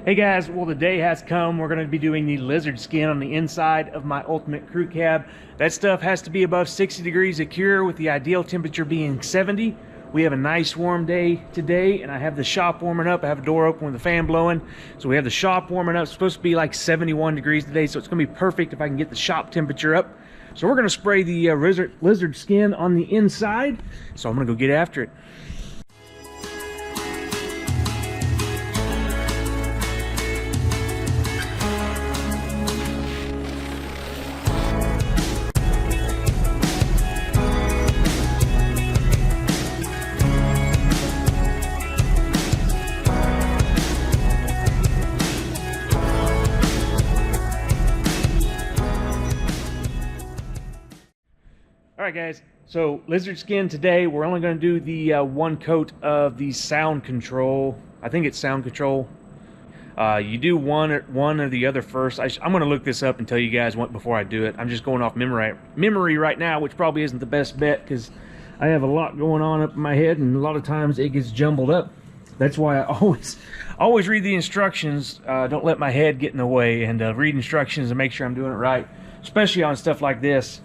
Hey guys, well the day has come. We're going to be doing the lizard skin on the inside of my Ultimate Crew Cab. That stuff has to be above 60 degrees of cure, with the ideal temperature being 70. We have a nice warm day today, and I have the shop warming up. I have a door open with the fan blowing. So we have the shop warming up. It's supposed to be like 71 degrees today, so it's going to be perfect if I can get the shop temperature up. So we're going to spray the lizard skin on the inside. So I'm going to go get after it. All right, guys, so lizard skin today, we're only going to do the one coat of the sound control. I think it's sound control. You do one or the other first. I'm going to look this up and tell you guys what before I do it. I'm just going off memory right now, which probably isn't the best bet because I have a lot going on up in my head, and a lot of times it gets jumbled up. That's why I always read the instructions. Don't let my head get in the way, and read instructions and make sure I'm doing it right, especially on stuff like this.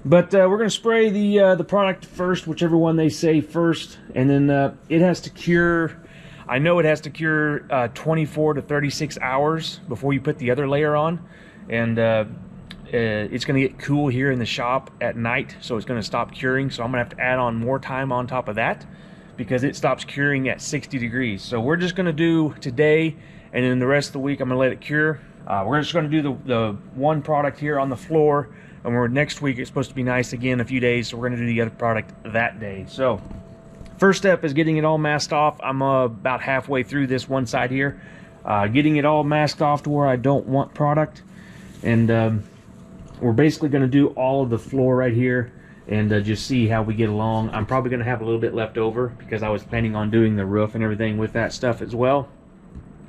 But we're going to spray the product first, whichever one they say first, and then it has to cure. I know it has to cure 24 to 36 hours before you put the other layer on, and it's going to get cool here in the shop at night, so it's going to stop curing. So I'm going to have to add on more time on top of that because it stops curing at 60 degrees. So we're just going to do today, and then the rest of the week I'm going to let it cure. We're just going to do the one product here on the floor. And next week it's supposed to be nice again, a few days, so we're going to do the other product that day. So first step is getting it all masked off. I'm about halfway through this one side here, getting it all masked off to where I don't want product. And we're basically going to do all of the floor right here and just see how we get along. I'm probably going to have a little bit left over because I was planning on doing the roof and everything with that stuff as well.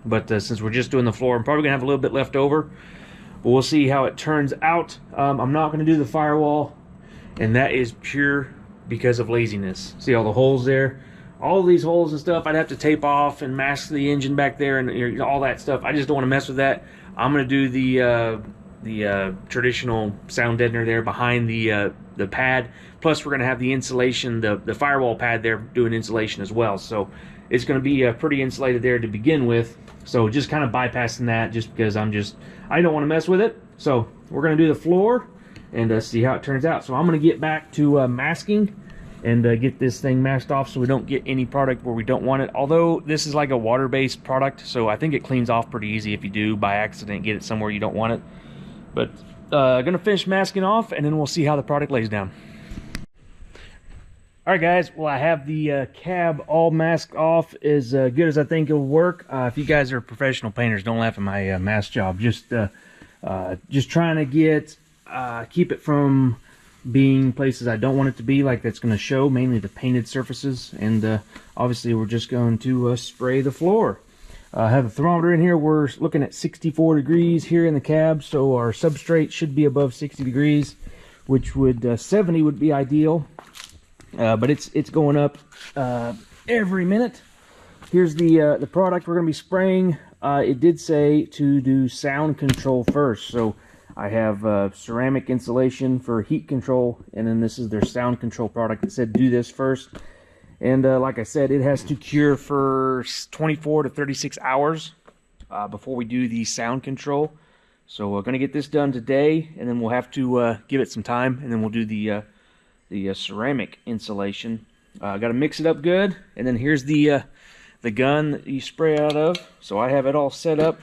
But since we're just doing the floor, I'm probably going to have a little bit left over. But we'll see how it turns out. I'm not going to do the firewall, and that is pure because of laziness. See all the holes there? All of these holes and stuff I'd have to tape off and mask the engine back there and all that stuff. I just don't want to mess with that. I'm going to do the traditional sound deadener there behind the pad. Plus we're going to have the insulation, the firewall pad there doing insulation as well. So it's going to be pretty insulated there to begin with. So just kind of bypassing that just because I don't want to mess with it. So we're going to do the floor and see how it turns out. So I'm going to get back to masking and get this thing masked off so we don't get any product where we don't want it. Although this is like a water-based product, so I think it cleans off pretty easy if you do by accident get it somewhere you don't want it. But going to finish masking off, and then we'll see how the product lays down. Alright guys, well I have the cab all masked off as good as I think it'll work. If you guys are professional painters, don't laugh at my mask job. Just trying to keep it from being places I don't want it to be, like that's going to show, mainly the painted surfaces. And obviously we're just going to spray the floor. I have a thermometer in here. We're looking at 64 degrees here in the cab, so our substrate should be above 60 degrees, which would 70 would be ideal. But it's going up every minute. Here's the product we're going to be spraying. It did say to do sound control first, so I have ceramic insulation for heat control, and then this is their sound control product. It said do this first, and like I said, it has to cure for 24 to 36 hours before we do the sound control. So we're going to get this done today, and then we'll have to give it some time, and then we'll do the ceramic insulation. Got to mix it up good, and then here's the gun that you spray out of. So I have it all set up,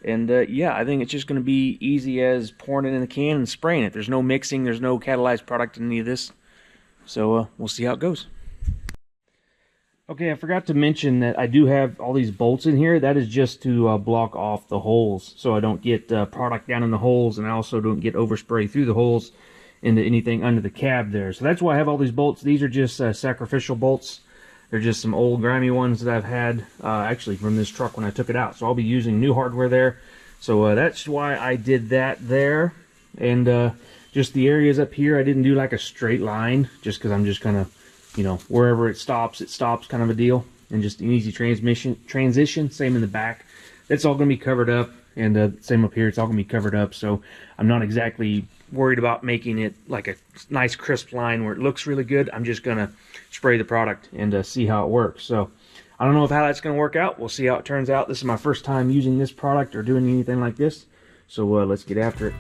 and yeah, I think it's just going to be easy as pouring it in the can and spraying it. There's no mixing, there's no catalyzed product in any of this, so we'll see how it goes. Okay, I forgot to mention that I do have all these bolts in here. That is just to block off the holes so I don't get product down in the holes, and I also don't get overspray through the holes into anything under the cab there. So that's why I have all these bolts. These are just sacrificial bolts. They're just some old grimy ones that I've had actually from this truck when I took it out. So I'll be using new hardware there. So that's why I did that there. And just the areas up here, I didn't do like a straight line just because I'm just kind of, you know, wherever it stops kind of a deal. And just an easy transition. Same in the back. it's all going to be covered up, and same up here, it's all going to be covered up, so I'm not exactly worried about making it like a nice crisp line where it looks really good. I'm just going to spray the product and see how it works. So I don't know how that's going to work out. We'll see how it turns out. This is my first time using this product or doing anything like this, so let's get after it.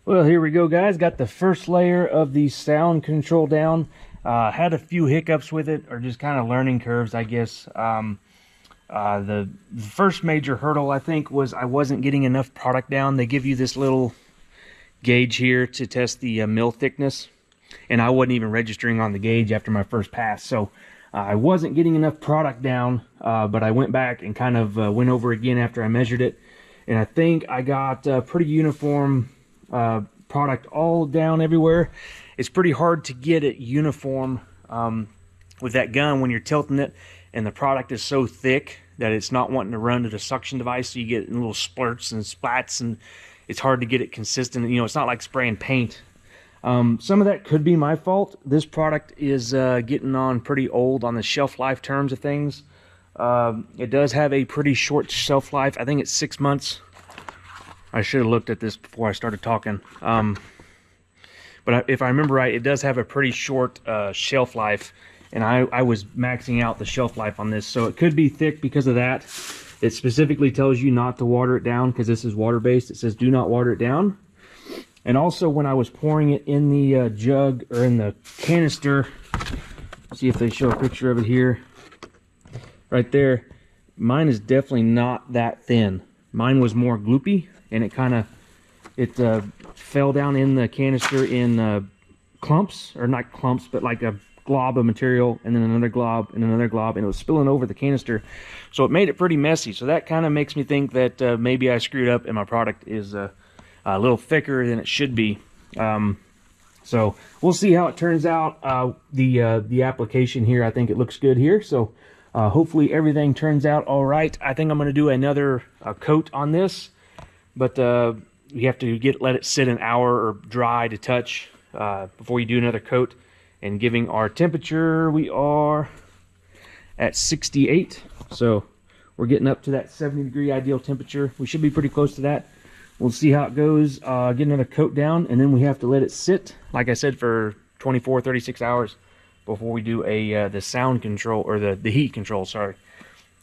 Well, here we go, guys. Got the first layer of the sound control down. Had a few hiccups with it, or just kind of learning curves, I guess. The first major hurdle, I think, was I wasn't getting enough product down. They give you this little gauge here to test the mill thickness, and I wasn't even registering on the gauge after my first pass. So I wasn't getting enough product down, but I went back and kind of went over again after I measured it, and I think I got pretty uniform product all down everywhere. It's pretty hard to get it uniform with that gun when you're tilting it, and the product is so thick that it's not wanting to run to the suction device, so you get little splurts and splats, and it's hard to get it consistent. You know, it's not like spraying paint. Some of that could be my fault. This product is getting on pretty old on the shelf life terms of things. It does have a pretty short shelf life. I think it's 6 months. I should have looked at this before I started talking. But if I remember right, it does have a pretty short shelf life, and I was maxing out the shelf life on this, so it could be thick because of that. It specifically tells you not to water it down because this is water-based. It says do not water it down. And also, when I was pouring it in the jug, or in the canister, see if they show a picture of it here. Right there, mine is definitely not that thin. Mine was more gloopy, and it fell down in the canister in clumps, or not clumps, but like a glob of material, and then another glob, and another glob, and it was spilling over the canister. So it made it pretty messy. So that kind of makes me think that maybe I screwed up and my product is a little thicker than it should be. So we'll see how it turns out. The application here, I think it looks good here. So hopefully everything turns out all right. I think I'm going to do another coat on this, but you have to let it sit an hour or dry to touch before you do another coat. And giving our temperature, we are at 68. So we're getting up to that 70-degree ideal temperature. We should be pretty close to that. We'll see how it goes. Get another coat down, and then we have to let it sit, like I said, for 24, 36 hours before we do the sound control, or the heat control, sorry.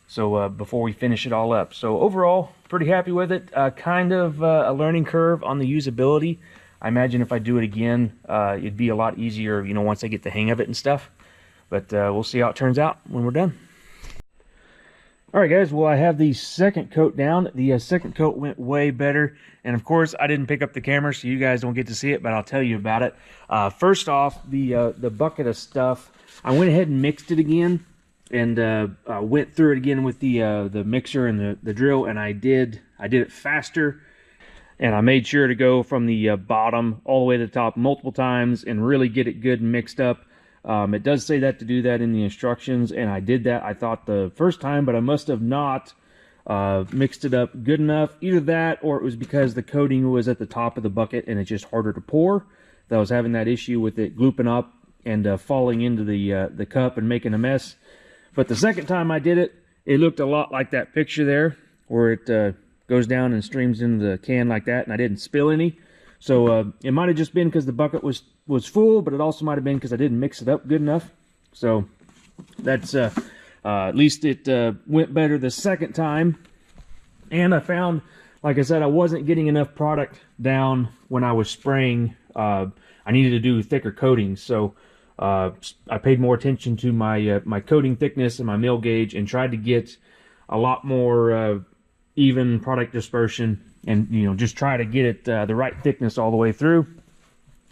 So before we finish it all up. So overall, pretty happy with it. Kind of a learning curve on the usability. I imagine if I do it again, it'd be a lot easier, you know, once I get the hang of it and stuff. But we'll see how it turns out when we're done. All right, guys, well, I have the second coat down. The second coat went way better. And of course, I didn't pick up the camera, so you guys don't get to see it, but I'll tell you about it. First off, the bucket of stuff, I went ahead and mixed it again and went through it again with the mixer and the drill, and I did it faster. And I made sure to go from the bottom all the way to the top multiple times and really get it good and mixed up. It does say that to do that in the instructions, and I did that, I thought, the first time, but I must have not mixed it up good enough. Either that, or it was because the coating was at the top of the bucket and it's just harder to pour, that I was having that issue with it glooping up and falling into the cup and making a mess. But the second time I did it, it looked a lot like that picture there, where it goes down and streams into the can like that, and I didn't spill any. So it might have just been because the bucket was full, but it also might have been because I didn't mix it up good enough. So that's at least it went better the second time. And I found, like I said, I wasn't getting enough product down when I was spraying. I needed to do thicker coatings, so I paid more attention to my my coating thickness and my mil gauge, and tried to get a lot more even product dispersion, and just try to get it the right thickness all the way through.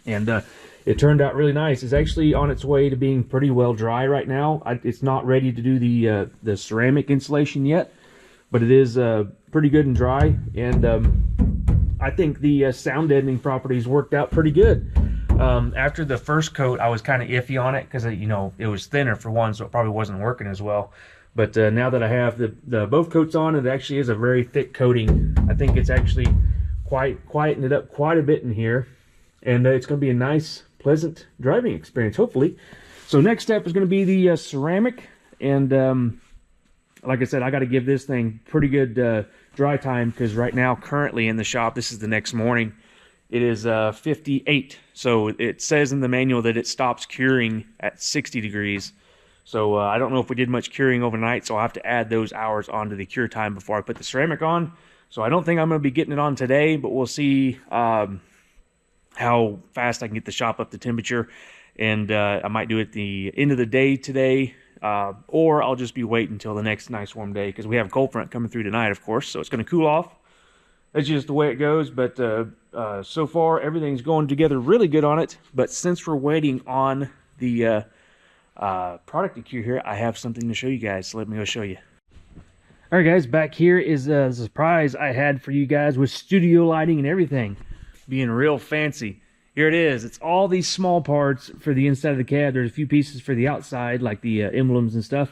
And it turned out really nice. It's actually on its way to being pretty well dry right now. It's not ready to do the ceramic insulation yet, but it is pretty good and dry. And I think the sound deadening properties worked out pretty good. After the first coat, I was kind of iffy on it because it was thinner for one, so it probably wasn't working as well. But now that I have the both coats on, it actually is a very thick coating. I think it's actually quietened it up quite a bit in here, and it's going to be a nice, pleasant driving experience, hopefully. So next step is going to be the ceramic, and like I said, I got to give this thing pretty good dry time, because right now, currently in the shop, this is the next morning, it is 58. So it says in the manual that it stops curing at 60 degrees. So I don't know if we did much curing overnight, so I'll have to add those hours onto the cure time before I put the ceramic on. So I don't think I'm going to be getting it on today, but we'll see how fast I can get the shop up to temperature. And I might do it at the end of the day today, or I'll just be waiting until the next nice warm day, because we have a cold front coming through tonight, of course, so it's going to cool off. That's just the way it goes, but so far everything's going together really good on it. But since we're waiting on the product to cure here, I have something to show you guys, so let me go show you. All right, guys, back here is a surprise I had for you guys with studio lighting and everything, being real fancy. Here it is. It's all these small parts for the inside of the cab. There's a few pieces for the outside, like the emblems and stuff,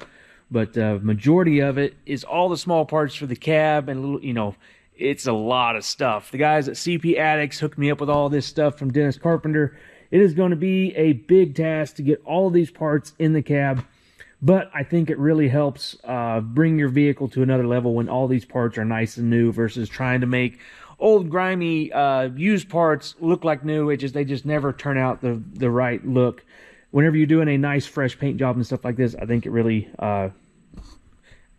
but majority of it is all the small parts for the cab, and little, it's a lot of stuff. The guys at CP Addicts hooked me up with all this stuff from Dennis Carpenter. It is going to be a big task to get all these parts in the cab, but I think it really helps bring your vehicle to another level when all these parts are nice and new, versus trying to make old grimy used parts look like new. They just never turn out the right look. Whenever you're doing a nice fresh paint job and stuff like this, I think it really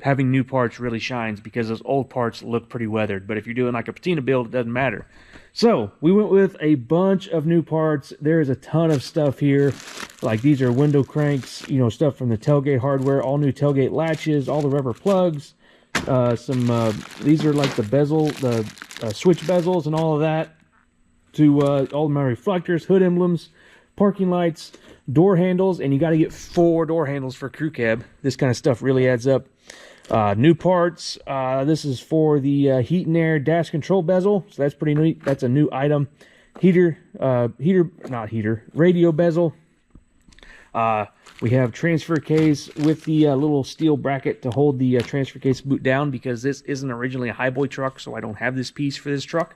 having new parts really shines, because those old parts look pretty weathered. But if you're doing like a patina build, it doesn't matter. So we went with a bunch of new parts. There is a ton of stuff here. Like, these are window cranks, stuff from the tailgate hardware, all new tailgate latches, all the rubber plugs. These are like the bezel, the switch bezels and all of that, to all my reflectors, hood emblems, parking lights, door handles, and you got to get 4 door handles for a crew cab. This kind of stuff really adds up. New parts. This is for the heat and air dash control bezel, so that's pretty neat. That's a new item. Radio bezel. We have transfer case with the little steel bracket to hold the transfer case boot down, because this isn't originally a highboy truck, so I don't have this piece for this truck.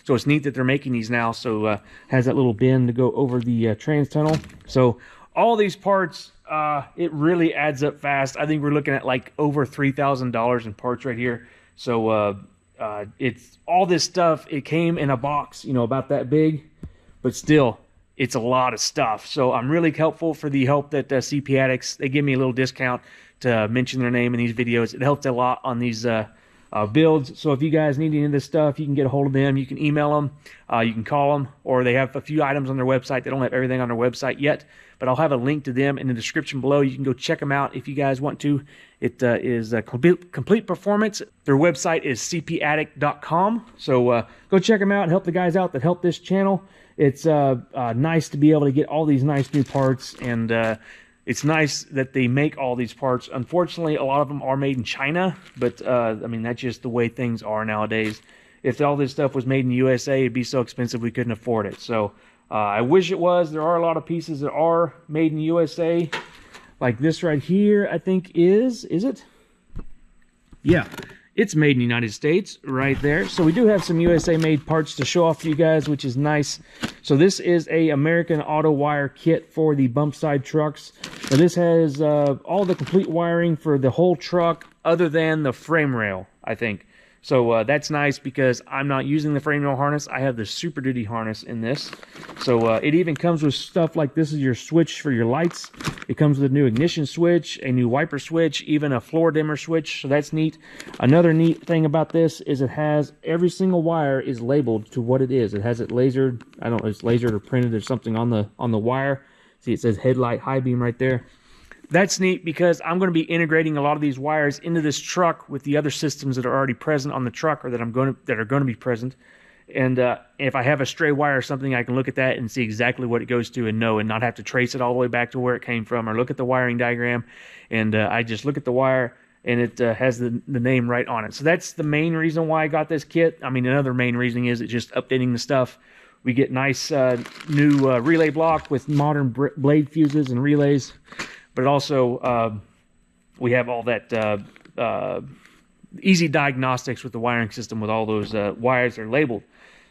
So it's neat that they're making these now, so has that little bin to go over the trans tunnel. So all these parts, it really adds up fast. I think we're looking at like over $3,000 in parts right here. So it's all this stuff. It came in a box, about that big, but still, it's a lot of stuff. So I'm really helpful for the help that CP Addicts, they give me a little discount to mention their name in these videos. It helped a lot on these builds. So if you guys need any of this stuff, you can get a hold of them. You can email them, you can call them, or they have a few items on their website. They don't have everything on their website yet, but I'll have a link to them in the description below. You can go check them out if you guys want to. It is Complete Performance. Their website is cpaddict.com. So go check them out and help the guys out that help this channel. It's nice to be able to get all these nice new parts, and it's nice that they make all these parts. Unfortunately, a lot of them are made in China, but I mean, that's just the way things are nowadays. If all this stuff was made in the USA, it'd be so expensive we couldn't afford it. So I wish it was. There are a lot of pieces that are made in the USA. Like this right here, I think is it? Yeah, it's made in the United States right there. So we do have some USA made parts to show off to you guys, which is nice. So this is a American Auto Wire kit for the bump side trucks. So this has all the complete wiring for the whole truck other than the frame rail, I think. So that's nice because I'm not using the frame rail harness. I have the Super Duty harness in this. So it even comes with stuff like this is your switch for your lights. It comes with a new ignition switch, a new wiper switch, even a floor dimmer switch. So that's neat. Another neat thing about this is it has every single wire is labeled to what it is. It has it lasered. I don't know if it's lasered or printed or something on the wire. See, it says headlight high beam right there. That's neat because I'm going to be integrating a lot of these wires into this truck with the other systems that are already present on the truck, or that are going to be present. And if I have a stray wire or something, I can look at that and see exactly what it goes to and know, and not have to trace it all the way back to where it came from, or look at the wiring diagram. And I just look at the wire and it has the name right on it. So that's the main reason why I got this kit. I mean, another main reason is it's just updating the stuff. We get nice new relay block with modern blade fuses and relays. But also, we have all that easy diagnostics with the wiring system with all those wires that are labeled.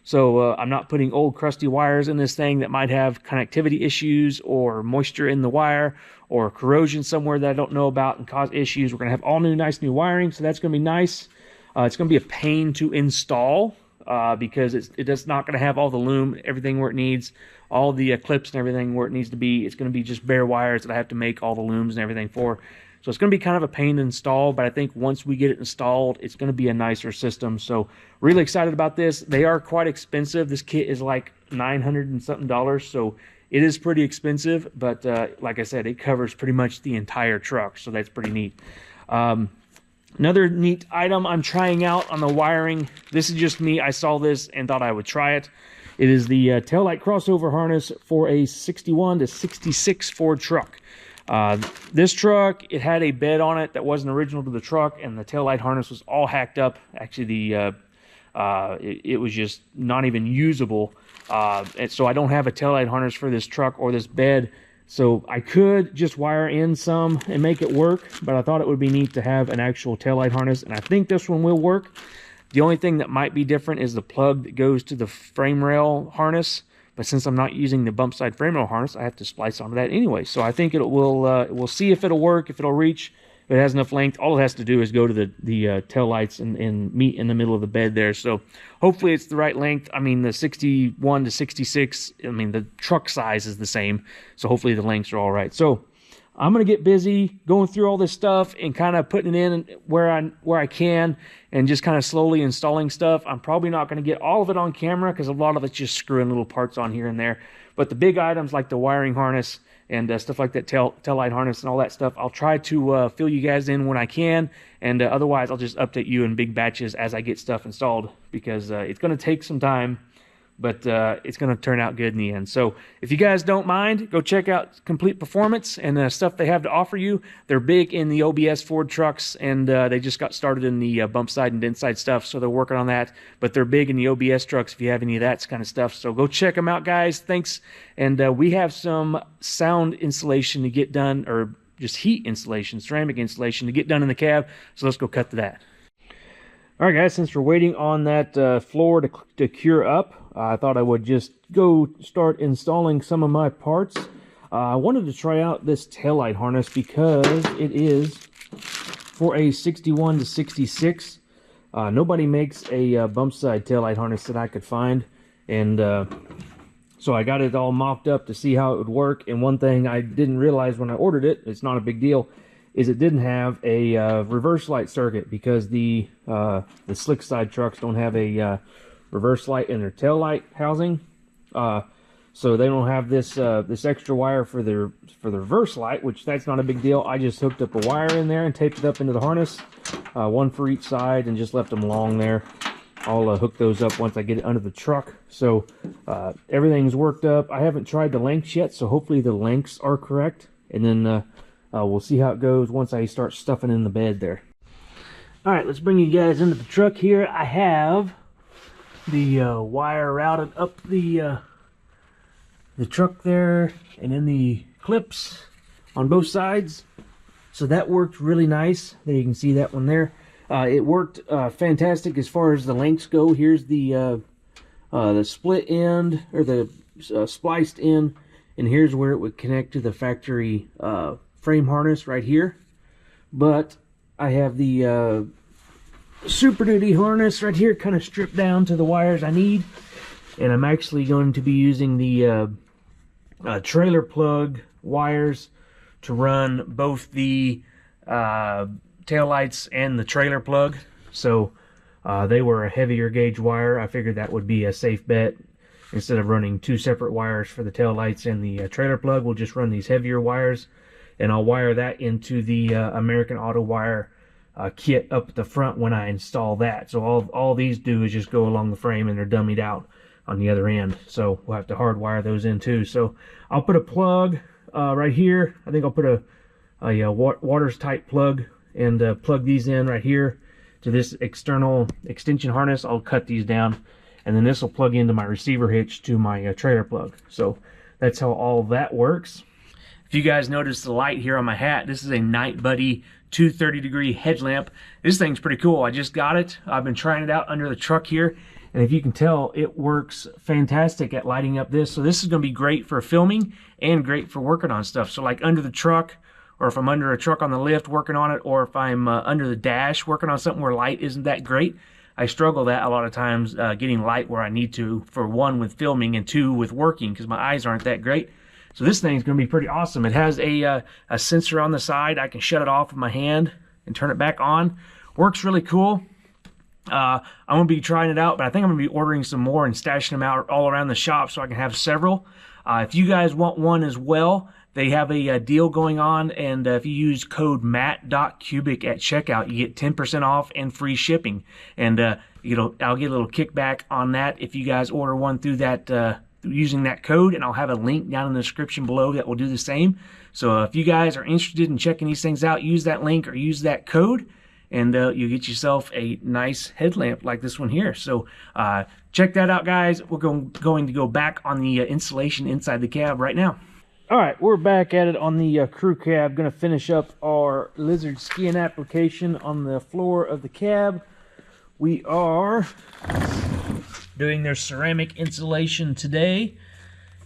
So I'm not putting old crusty wires in this thing that might have connectivity issues or moisture in the wire or corrosion somewhere that I don't know about and cause issues. We're going to have all nice new wiring, so that's going to be nice. It's going to be a pain to install because it's not going to have all the loom, everything where it needs, all the clips and everything where it needs to be. It's going to be just bare wires that I have to make all the looms and everything for. So it's going to be kind of a pain to install, but I think once we get it installed, it's going to be a nicer system. So really excited about this. They are quite expensive. This kit is like $900 and something, so it is pretty expensive, but like I said, it covers pretty much the entire truck, so that's pretty neat. Another neat item I'm trying out on the wiring. This is just me. I saw this and thought I would try it. It is the taillight crossover harness for a 61 to 66 Ford truck. This truck, it had a bed on it that wasn't original to the truck, and the taillight harness was all hacked up. Actually, it was just not even usable. And so I don't have a taillight harness for this truck or this bed. So I could just wire in some and make it work, but I thought it would be neat to have an actual taillight harness, and I think this one will work. The only thing that might be different is the plug that goes to the frame rail harness, but since I'm not using the bump side frame rail harness, I have to splice onto that anyway. So I think we'll see if it'll work, if it'll reach. If it has enough length, all it has to do is go to the tail lights and meet in the middle of the bed there. So hopefully it's the right length. I mean, the 61 to 66, I mean, the truck size is the same. So hopefully the lengths are all right. So I'm going to get busy going through all this stuff and kind of putting it in where I can and just kind of slowly installing stuff. I'm probably not going to get all of it on camera because a lot of it's just screwing little parts on here and there. But the big items like the wiring harness and stuff like that, tail light harness and all that stuff, I'll try to fill you guys in when I can, and otherwise I'll just update you in big batches as I get stuff installed, because it's going to take some time, but it's going to turn out good in the end. So if you guys don't mind, go check out Complete Performance and stuff they have to offer you. They're big in the OBS Ford trucks, and they just got started in the bump side and dent side stuff, so they're working on that. But they're big in the OBS trucks if you have any of that kind of stuff. So go check them out, guys. Thanks. And we have some sound installation to get done, or just heat installation, ceramic installation to get done in the cab. So let's go cut to that. All right, guys, since we're waiting on that floor to cure up, I thought I would just go start installing some of my parts. I wanted to try out this taillight harness because it is for a 61 to 66. Nobody makes a bump side taillight harness that I could find, and so I got it all mocked up to see how it would work. And one thing I didn't realize when I ordered it, it's not a big deal, is it didn't have a reverse light circuit, because the slick side trucks don't have a reverse light in their tail light housing. So they don't have this this extra wire for the reverse light, which that's not a big deal. I just hooked up a wire in there and taped it up into the harness, one for each side, and just left them long there. I'll hook those up once I get it under the truck. So everything's worked up. I haven't tried the lengths yet, so hopefully the lengths are correct, and then we'll see how it goes once I start stuffing in the bed there. All right, let's bring you guys into the truck here. I have the wire routed up the truck there, and in the clips on both sides. So that worked really nice. There you can see that one there. It worked fantastic as far as the lengths go. Here's the split end, or the spliced end, and here's where it would connect to the factory frame harness right here. But I have the Super Duty harness right here, kind of stripped down to the wires I need, and I'm actually going to be using the trailer plug wires to run both the tail lights and the trailer plug. So they were a heavier gauge wire. I figured that would be a safe bet. Instead of running two separate wires for the tail lights and the trailer plug, we'll just run these heavier wires, and I'll wire that into the American Auto Wire kit up at the front when I install that. So all these do is just go along the frame, and they're dummied out on the other end. So we'll have to hardwire those in too. So I'll put a plug right here. I think I'll put a Waters type plug, and plug these in right here to this external extension harness. I'll cut these down, and then this will plug into my receiver hitch to my trailer plug. So that's how all that works. If you guys notice the light here on my hat, this is a Night Buddy 230-degree headlamp. This thing's pretty cool. I just got it. I've been trying it out under the truck here, and if you can tell, it works fantastic at lighting up this. So this is going to be great for filming and great for working on stuff. So like under the truck, or if I'm under a truck on the lift working on it, or if I'm under the dash working on something where light isn't that great. I struggle that a lot of times getting light where I need to, for one with filming, and two with working, because my eyes aren't that great. So this thing's going to be pretty awesome. It has a sensor on the side. I can shut it off with my hand and turn it back on. Works really cool. I'm going to be trying it out, but I think I'm going to be ordering some more and stashing them out all around the shop so I can have several. If you guys want one as well, they have a deal going on, and if you use code matt.cubic at checkout, you get 10% off and free shipping. And I'll get a little kickback on that if you guys order one through that using that code, and I'll have a link down in the description below that will do the same. So if you guys are interested in checking these things out, use that link or use that code, and you'll get yourself a nice headlamp like this one here. So check that out, guys. We're going to go back on the installation inside the cab right now. All right, we're back at it on the crew cab. Going to finish up our lizard skin application on the floor of the cab. We are doing their ceramic insulation today.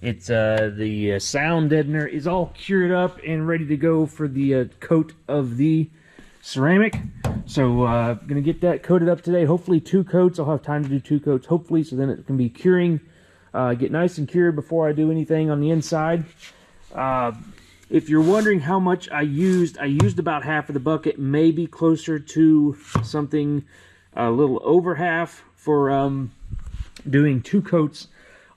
It's the sound deadener is all cured up and ready to go for the coat of the ceramic. So gonna get that coated up today. Hopefully 2 coats. I'll have time to do 2 coats hopefully, so then it can be curing, get nice and cured before I do anything on the inside. If you're wondering how much I used about half of the bucket, maybe closer to something a little over half for doing 2 coats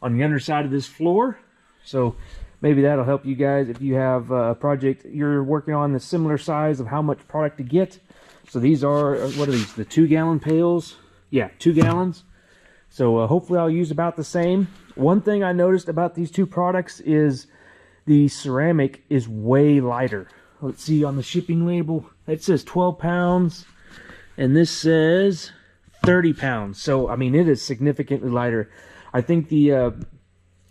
on the underside of this floor. So maybe that'll help you guys if you have a project you're working on the similar size of how much product to get. So these are, what are these, the 2-gallon pails? Yeah, 2 gallons. So hopefully I'll use about the same. One thing I noticed about these 2 products is the ceramic is way lighter. Let's see on the shipping label, it says 12 pounds and this says 30 pounds. So I mean, it is significantly lighter. I think the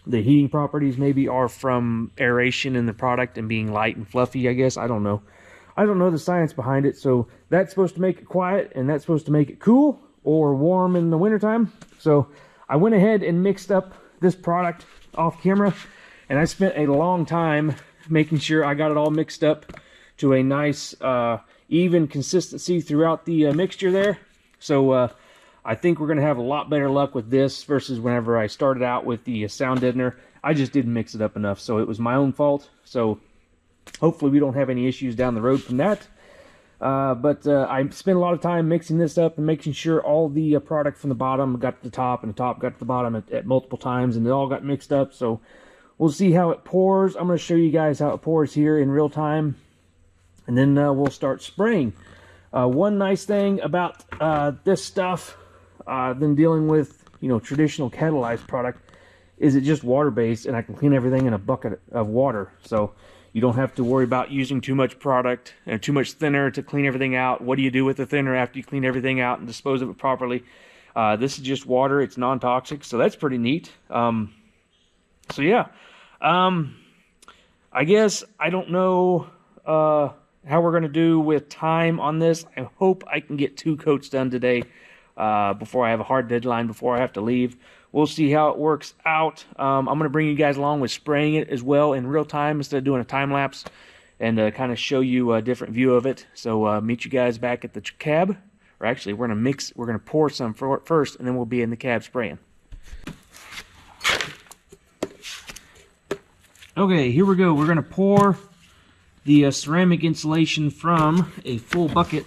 heating properties maybe are from aeration in the product and being light and fluffy, I guess. I don't know the science behind it. So that's supposed to make it quiet, and that's supposed to make it cool or warm in the wintertime. So I went ahead and mixed up this product off camera, and I spent a long time making sure I got it all mixed up to a nice even consistency throughout the mixture there. So I think we're going to have a lot better luck with this versus whenever I started out with the sound deadener. I just didn't mix it up enough, so it was my own fault. So Hopefully we don't have any issues down the road from that. But I spent a lot of time mixing this up and making sure all the product from the bottom got to the top and the top got to the bottom at multiple times, and it all got mixed up. So we'll see how it pours. I'm going to show you guys how it pours here in real time, and then we'll start spraying. One nice thing about this stuff than dealing with, you know, traditional catalyzed product is it just water-based, and I can clean everything in a bucket of water. So you don't have to worry about using too much product and too much thinner to clean everything out. What do you do with the thinner after you clean everything out and dispose of it properly? This is just water. It's non-toxic, so that's pretty neat. So yeah, I guess I don't know how we're going to do with time on this. I hope I can get 2 coats done today before I have a hard deadline, before I have to leave. We'll see how it works out. I'm going to bring you guys along with spraying it as well in real time instead of doing a time lapse, and kind of show you a different view of it. So meet you guys back at the cab. Or actually, we're going to pour some first, and then we'll be in the cab spraying. Okay, here we go. We're going to pour the ceramic insulation from a full bucket,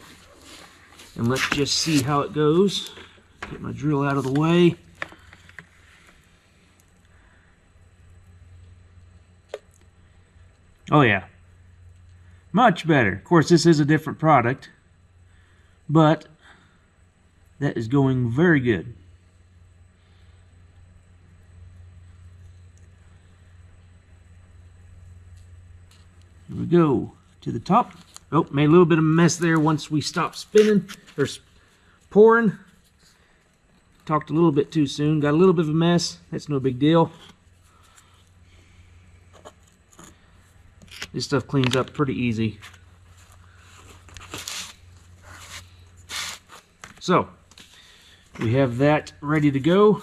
and let's just see how it goes. Get my drill out of the way. Oh yeah, much better. Of course, this is a different product, but that is going very good. Here we go to the top. Oh, made a little bit of a mess there once we stopped spinning or pouring. Talked a little bit too soon. Got a little bit of a mess. That's no big deal. This stuff cleans up pretty easy. So, we have that ready to go.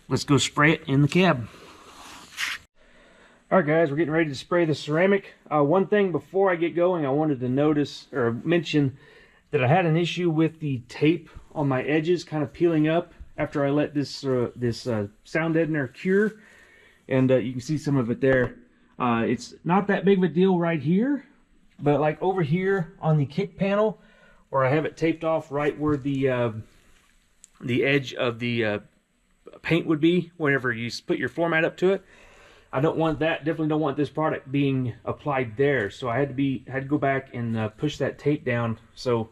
Let's go spray it in the cab. Alright guys, we're getting ready to spray the ceramic. One thing before I get going, I wanted to notice or mention that I had an issue with the tape on my edges kind of peeling up after I let this sound deadener cure. And you can see some of it there. It's not that big of a deal right here, but like over here on the kick panel, where I have it taped off right where the edge of the paint would be whenever you put your floor mat up to it. I don't want that. Definitely don't want this product being applied there. So I had to go back and push that tape down. So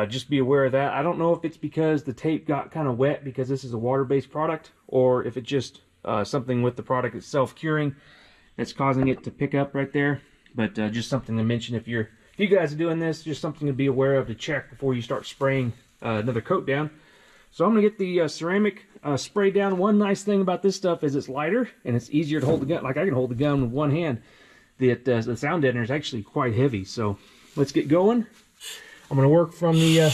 just be aware of that. I don't know if it's because the tape got kind of wet because this is a water-based product, or if it just something with the product itself curing that's causing it to pick up right there. But just something to mention if you guys are doing this, just something to be aware of, to check before you start spraying another coat down. So I'm gonna get the ceramic spray down. One nice thing about this stuff is it's lighter and it's easier to hold the gun. Like I can hold the gun with one hand. The sound deadener is actually quite heavy. So let's get going. I'm gonna work from the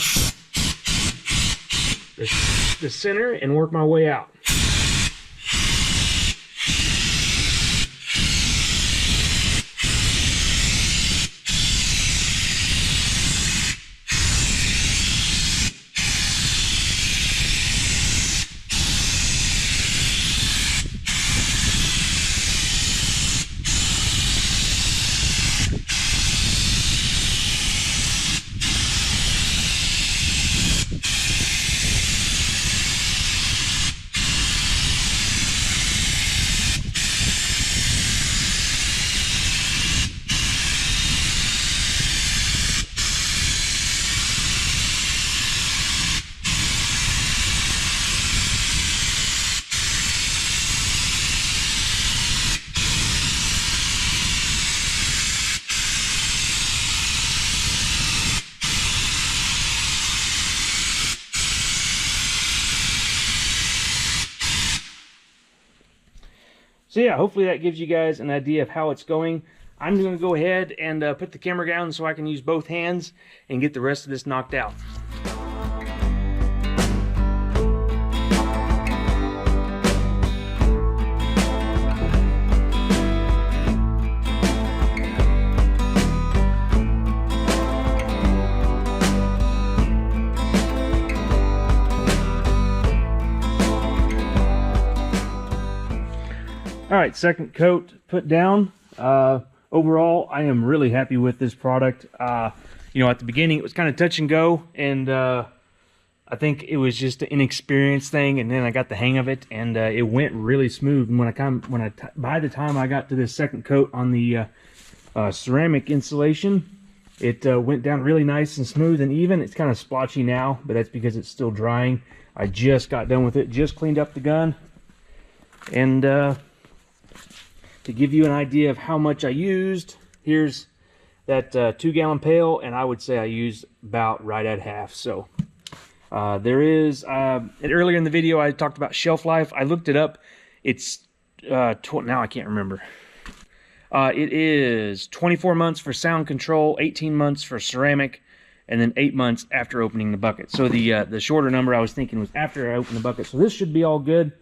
center and work my way out. So yeah, hopefully that gives you guys an idea of how it's going. I'm going to go ahead and put the camera down so I can use both hands and get the rest of this knocked out. All right, second coat put down. Overall, I am really happy with this product. You know, at the beginning, it was kind of touch and go, and I think it was just an inexperienced thing, and then I got the hang of it, and it went really smooth. And by the time I got to this second coat on the ceramic insulation, it went down really nice and smooth and even. It's kind of splotchy now, but that's because it's still drying. I just got done with it, just cleaned up the gun, and to give you an idea of how much I used, here's that 2-gallon pail, and I would say I used about right at half. So there is, and earlier in the video I talked about shelf life. I looked it up. It's, now I can't remember. It is 24 months for sound control, 18 months for ceramic, and then 8 months after opening the bucket. So the shorter number I was thinking was after I opened the bucket. So this should be all good.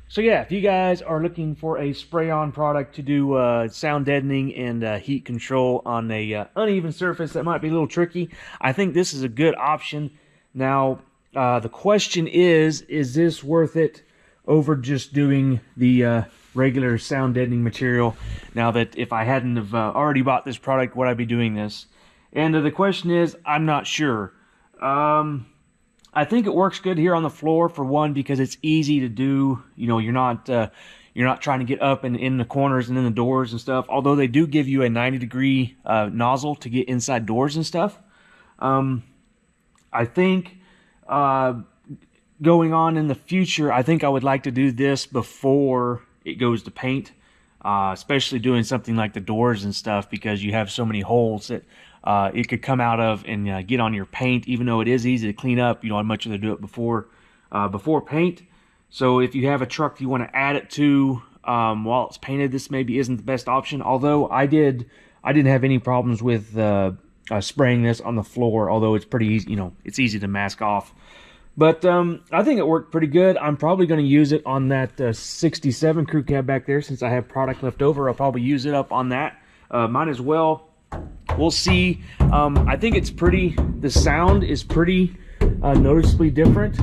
So yeah, if you guys are looking for a spray-on product to do sound deadening and heat control on a uneven surface that might be a little tricky, I think this is a good option. Now, the question is this worth it over just doing the regular sound deadening material? Now that if I hadn't have already bought this product, would I be doing this? And the question is, I'm not sure. I think it works good here on the floor, for one, because it's easy to do. You know, you're not trying to get up and in the corners and in the doors and stuff. Although they do give you a 90-degree nozzle to get inside doors and stuff. I think going on in the future, I think I would like to do this before it goes to paint, especially doing something like the doors and stuff, because you have so many holes that it could come out of and get on your paint. Even though it is easy to clean up, I'd much rather do it before paint. So if you have a truck you want to add it to while it's painted, this maybe isn't the best option. Although I didn't have any problems with spraying this on the floor, although it's pretty easy, it's easy to mask off. But I think it worked pretty good. I'm probably going to use it on that 67 crew cab back there. Since I have product left over, I'll probably use it up on that. Might as well. We'll see. I think it's pretty, the sound is pretty noticeably different.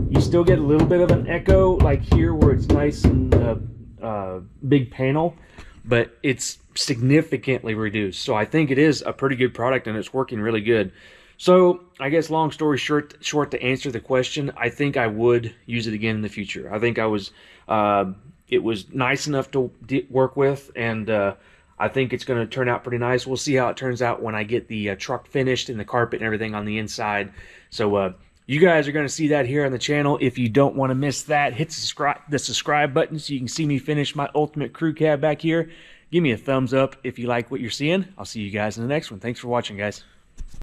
You still get a little bit of an echo, like here where it's nice and big panel, but it's significantly reduced. So I think it is a pretty good product, and it's working really good. So I guess long story short, to answer the question, I think I would use it again in the future. I think it was nice enough to work with, and I think it's going to turn out pretty nice. We'll see how it turns out when I get the truck finished and the carpet and everything on the inside. So you guys are going to see that here on the channel. If you don't want to miss that, hit the subscribe button so you can see me finish my ultimate crew cab back here. Give me a thumbs up if you like what you're seeing. I'll see you guys in the next one. Thanks for watching, guys.